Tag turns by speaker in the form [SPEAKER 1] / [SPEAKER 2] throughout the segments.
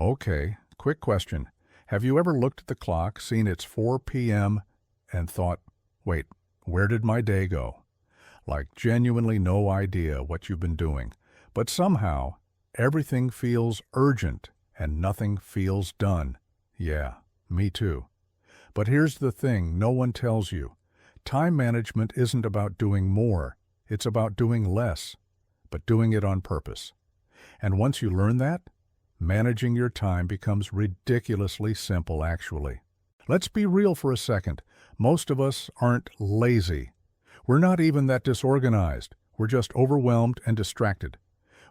[SPEAKER 1] Okay, quick question. Have you ever looked at the clock, seen it's 4 p.m., and thought, wait, where did my day go? Like genuinely no idea what you've been doing. But somehow, everything feels urgent and nothing feels done. Yeah, me too. But here's the thing no one tells you. Time management isn't about doing more, it's about doing less, but doing it on purpose. And once you learn that, managing your time becomes ridiculously simple, actually. Let's be real for a second. Most of us aren't lazy. We're not even that disorganized. We're just overwhelmed and distracted.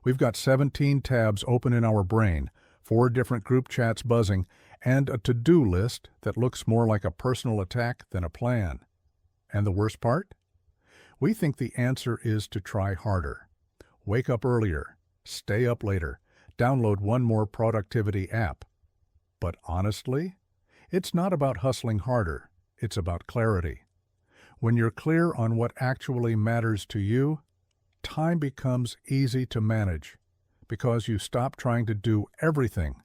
[SPEAKER 1] We've got 17 tabs open in our brain, 4 different group chats buzzing, and a to-do list that looks more like a personal attack than a plan. And the worst part? We think the answer is to try harder. Wake up earlier, stay up later, download one more productivity app. But honestly, it's not about hustling harder, it's about clarity. When you're clear on what actually matters to you, time becomes easy to manage because you stop trying to do everything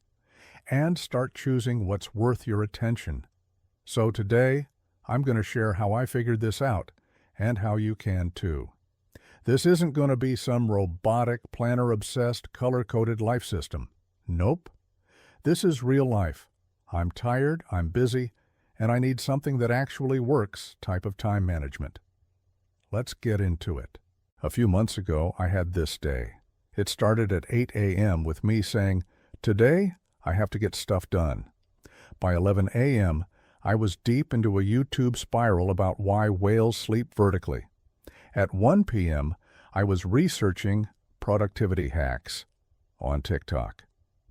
[SPEAKER 1] and start choosing what's worth your attention. So today, I'm going to share how I figured this out and how you can too. This isn't going to be some robotic, planner-obsessed, color-coded life system. Nope. This is real life. I'm tired, I'm busy, and I need something that actually works type of time management. Let's get into it. A few months ago, I had this day. It started at 8 a.m. with me saying, "Today, I have to get stuff done." By 11 a.m., I was deep into a YouTube spiral about why whales sleep vertically. At 1 p.m., I was researching productivity hacks on TikTok.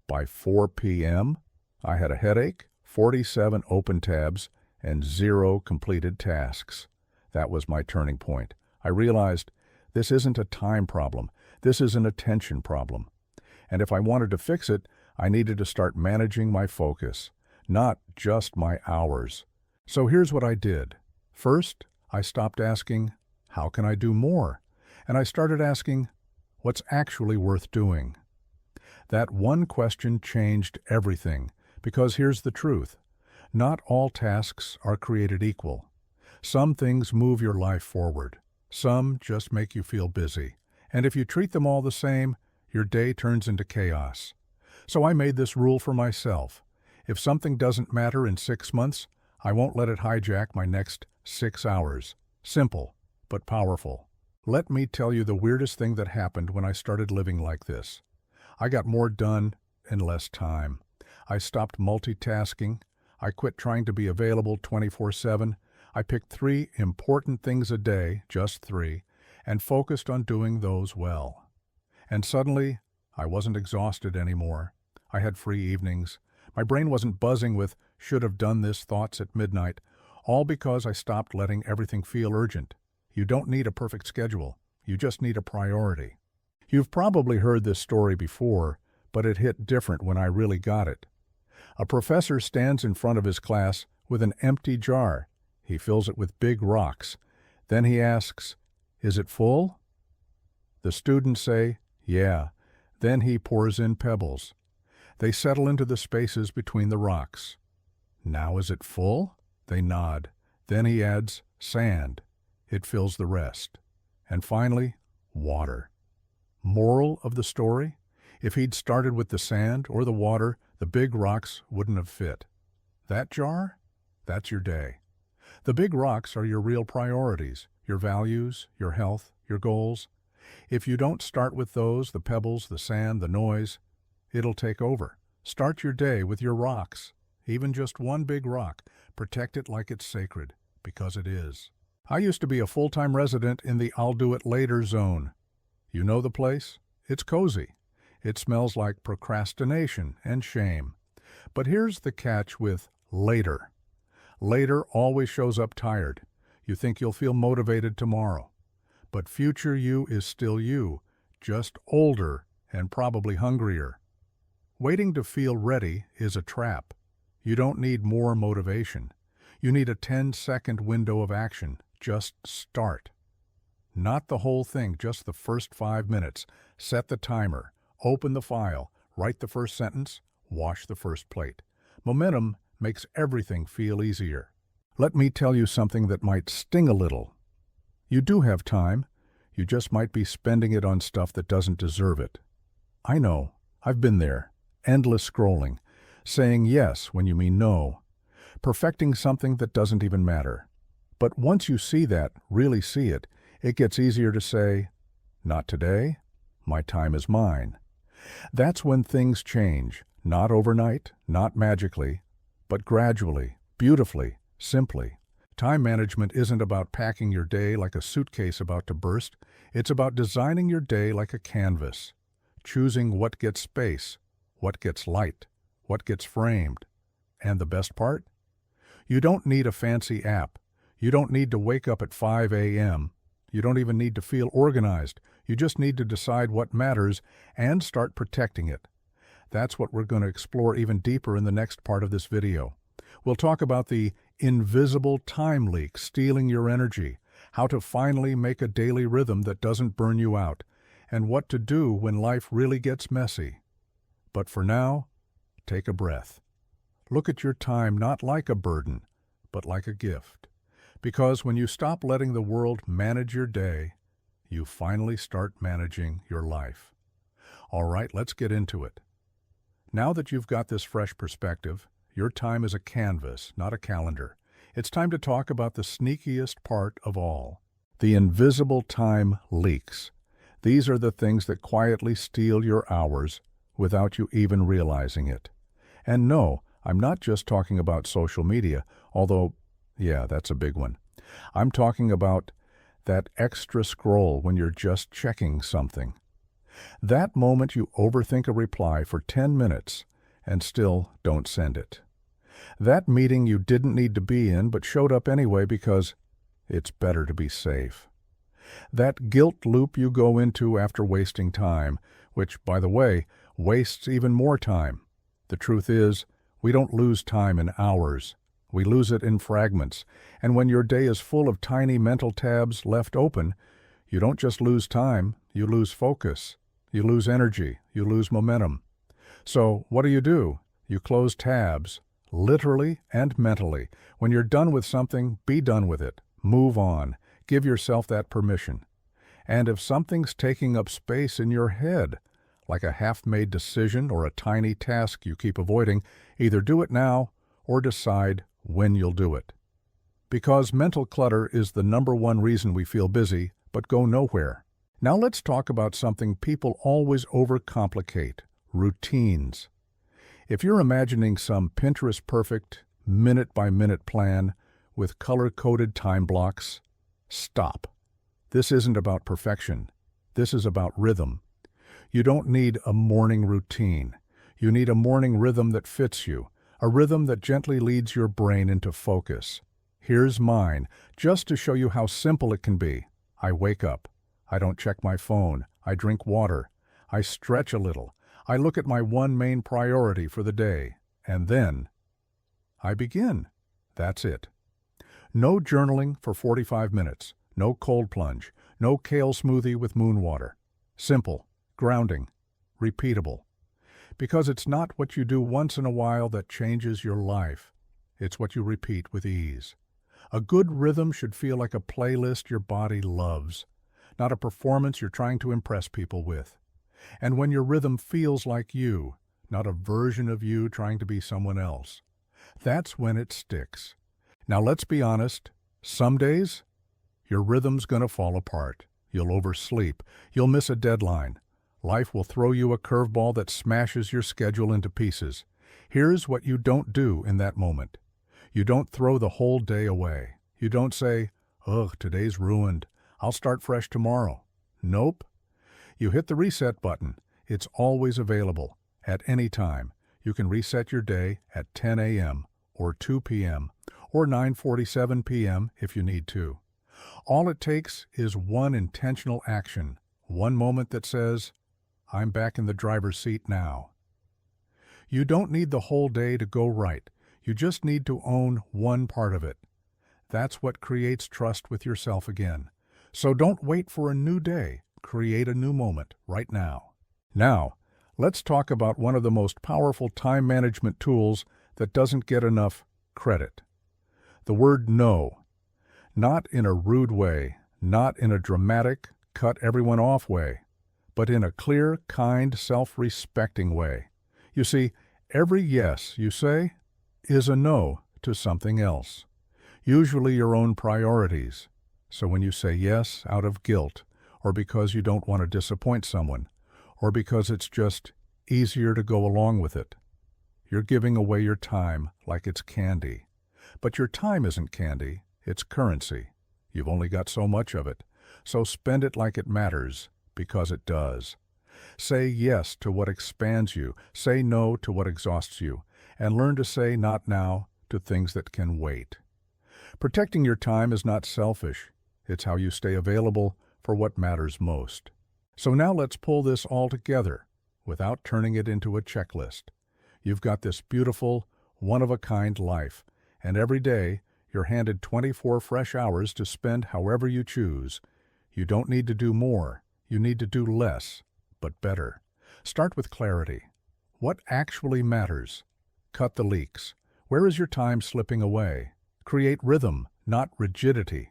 [SPEAKER 1] By 4 p.m., I had a headache, 47 open tabs, and 0 completed tasks. That was my turning point. I realized this isn't a time problem. This is an attention problem. And if I wanted to fix it, I needed to start managing my focus, not just my hours. So here's what I did. First, I stopped asking, how can I do more? And I started asking, what's actually worth doing? That one question changed everything, because here's the truth. Not all tasks are created equal. Some things move your life forward. Some just make you feel busy. And if you treat them all the same, your day turns into chaos. So I made this rule for myself. If something doesn't matter in 6 months, I won't let it hijack my next 6 hours. Simple, but powerful. Let me tell you the weirdest thing that happened when I started living like this. I got more done in less time. I stopped multitasking. I quit trying to be available 24/7. I picked 3 important things a day, just 3, and focused on doing those well. And suddenly, I wasn't exhausted anymore. I had free evenings. My brain wasn't buzzing with should have done this thoughts at midnight, all because I stopped letting everything feel urgent. You don't need a perfect schedule. You just need a priority. You've probably heard this story before, but it hit different when I really got it. A professor stands in front of his class with an empty jar. He fills it with big rocks. Then he asks, "Is it full?" The students say, "Yeah." Then he pours in pebbles. They settle into the spaces between the rocks. "Now is it full?" They nod. Then he adds sand. It fills the rest. And finally, water. Moral of the story? If he'd started with the sand or the water, the big rocks wouldn't have fit. That jar? That's your day. The big rocks are your real priorities, your values, your health, your goals. If you don't start with those, the pebbles, the sand, the noise, it'll take over. Start your day with your rocks. Even just one big rock. Protect it like it's sacred, because it is. I used to be a full-time resident in the I'll do it later zone. You know the place? It's cozy. It smells like procrastination and shame. But here's the catch with later. Later always shows up tired. You think you'll feel motivated tomorrow. But future you is still you, just older and probably hungrier. Waiting to feel ready is a trap. You don't need more motivation. You need a 10-second window of action. Just start. Not the whole thing, just the first 5 minutes. Set the timer. Open the file. Write the first sentence. wash the first plate. Momentum makes everything feel easier. Let me tell you something that might sting a little. You do have time. You just might be spending it on stuff that doesn't deserve it. I know. I've been there. Endless scrolling. Saying yes when you mean no. Perfecting something that doesn't even matter. But once you see that, really see it, it gets easier to say, not today. My time is mine. That's when things change. Not overnight, not magically, but gradually, beautifully, simply. Time management isn't about packing your day like a suitcase about to burst. It's about designing your day like a canvas, choosing what gets space, what gets light, what gets framed. And the best part? You don't need a fancy app. You don't need to wake up at 5 a.m. You don't even need to feel organized. You just need to decide what matters and start protecting it. That's what we're going to explore even deeper in the next part of this video. We'll talk about the invisible time leak stealing your energy, how to finally make a daily rhythm that doesn't burn you out, and what to do when life really gets messy. But for now, take a breath. Look at your time not like a burden, but like a gift. Because when you stop letting the world manage your day, you finally start managing your life. All right, let's get into it. Now that you've got this fresh perspective, your time is a canvas, not a calendar. It's time to talk about the sneakiest part of all. The invisible time leaks. These are the things that quietly steal your hours without you even realizing it. And no, I'm not just talking about social media, although, yeah, that's a big one. I'm talking about that extra scroll when you're just checking something. That moment you overthink a reply for 10 minutes and still don't send it. That meeting you didn't need to be in but showed up anyway because it's better to be safe. That guilt loop you go into after wasting time, which, by the way, wastes even more time. The truth is, we don't lose time in hours. We lose it in fragments. And when your day is full of tiny mental tabs left open, you don't just lose time, you lose focus. You lose energy. You lose momentum. So what do? You close tabs, literally and mentally. When you're done with something, be done with it. Move on. Give yourself that permission. And if something's taking up space in your head, like a half-made decision or a tiny task you keep avoiding, either do it now or decide when you'll do it. Because mental clutter is the #1 reason we feel busy but go nowhere. Now let's talk about something people always overcomplicate: routines. If you're imagining some Pinterest-perfect, minute-by-minute plan with color-coded time blocks, stop. This isn't about perfection. This is about rhythm. You don't need a morning routine. You need a morning rhythm that fits you, a rhythm that gently leads your brain into focus. Here's mine, just to show you how simple it can be. I wake up. I don't check my phone. I drink water. I stretch a little. I look at my one main priority for the day. And then I begin. That's it. No journaling for 45 minutes. No cold plunge. No kale smoothie with moon water. Simple, grounding, repeatable. Because it's not what you do once in a while that changes your life. It's what you repeat with ease. A good rhythm should feel like a playlist your body loves, not a performance you're trying to impress people with. And when your rhythm feels like you, not a version of you trying to be someone else, that's when it sticks. Now let's be honest, some days, your rhythm's gonna fall apart. You'll oversleep. You'll miss a deadline. Life will throw you a curveball that smashes your schedule into pieces. Here's what you don't do in that moment. You don't throw the whole day away. You don't say, "Ugh, today's ruined. I'll start fresh tomorrow." Nope. You hit the reset button. It's always available, at any time. You can reset your day at 10 a.m. or 2 p.m. or 9:47 p.m. if you need to. All it takes is one intentional action, one moment that says, "I'm back in the driver's seat now." You don't need the whole day to go right. You just need to own one part of it. That's what creates trust with yourself again. So don't wait for a new day. Create a new moment right now. Now, Let's talk about one of the most powerful time management tools that doesn't get enough credit. The word no. Not in a rude way, not in a dramatic, cut everyone off way, but in a clear, kind, self-respecting way. You see, every yes you say is a no to something else, usually your own priorities. So when you say yes out of guilt, or because you don't want to disappoint someone, or because it's just easier to go along with it, you're giving away your time like it's candy. But your time isn't candy, it's currency. You've only got so much of it, so spend it like it matters, because it does. Say yes to what expands you, say no to what exhausts you, and learn to say not now to things that can wait. Protecting your time is not selfish. It's how you stay available for what matters most. So now let's pull this all together without turning it into a checklist. You've got this beautiful, one-of-a-kind life, and every day you're handed 24 fresh hours to spend however you choose. You don't need to do more. You need to do less, but better. Start with clarity. What actually matters? Cut the leaks. Where is your time slipping away? Create rhythm, not rigidity.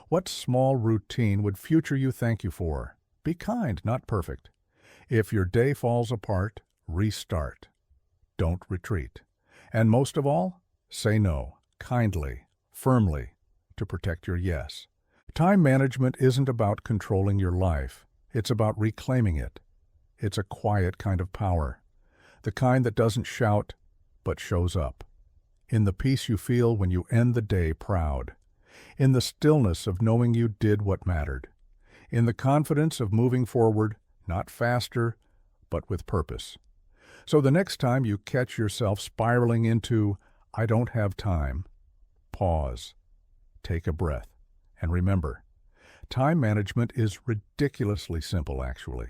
[SPEAKER 1] What small routine would future you thank you for? Be kind, not perfect. If your day falls apart, restart. Don't retreat. And most of all, say no, kindly, firmly, to protect your yes. Time management isn't about controlling your life. It's about reclaiming it. It's a quiet kind of power, the kind that doesn't shout, but shows up. In the peace you feel when you end the day proud. In the stillness of knowing you did what mattered. In the confidence of moving forward, not faster, but with purpose. So the next time you catch yourself spiraling into, I don't have time, pause, take a breath, and remember, time management is ridiculously simple, actually.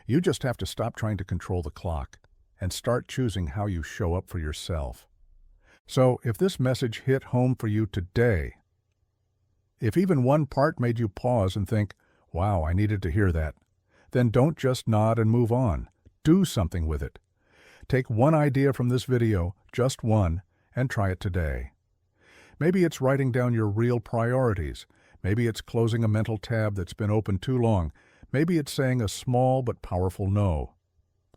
[SPEAKER 1] You just have to stop trying to control the clock and start choosing how you show up for yourself. So if this message hit home for you today, if even one part made you pause and think, wow, I needed to hear that, then don't just nod and move on. Do something with it. Take one idea from this video, just one, and try it today. Maybe it's writing down your real priorities. Maybe it's closing a mental tab that's been open too long. Maybe it's saying a small but powerful no.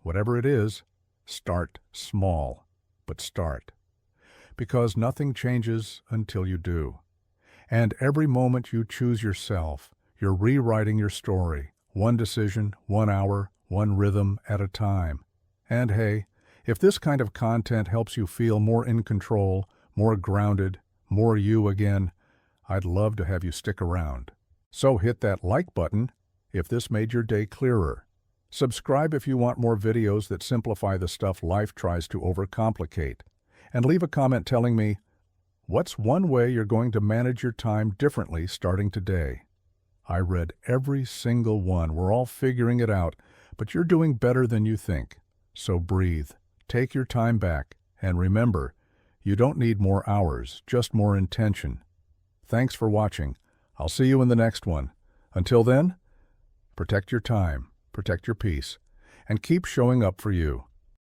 [SPEAKER 1] Whatever it is, start small, but start. Because nothing changes until you do. And every moment you choose yourself, you're rewriting your story, one decision, 1 hour, one rhythm at a time. And hey, if this kind of content helps you feel more in control, more grounded, more you again, I'd love to have you stick around. So hit that like button if this made your day clearer. Subscribe if you want more videos that simplify the stuff life tries to overcomplicate. And leave a comment telling me, what's one way you're going to manage your time differently starting today? I read every single one. We're all figuring it out, but you're doing better than you think. So breathe, take your time back, and remember, you don't need more hours, just more intention. Thanks for watching. I'll see you in the next one. Until then, protect your time, protect your peace, and keep showing up for you.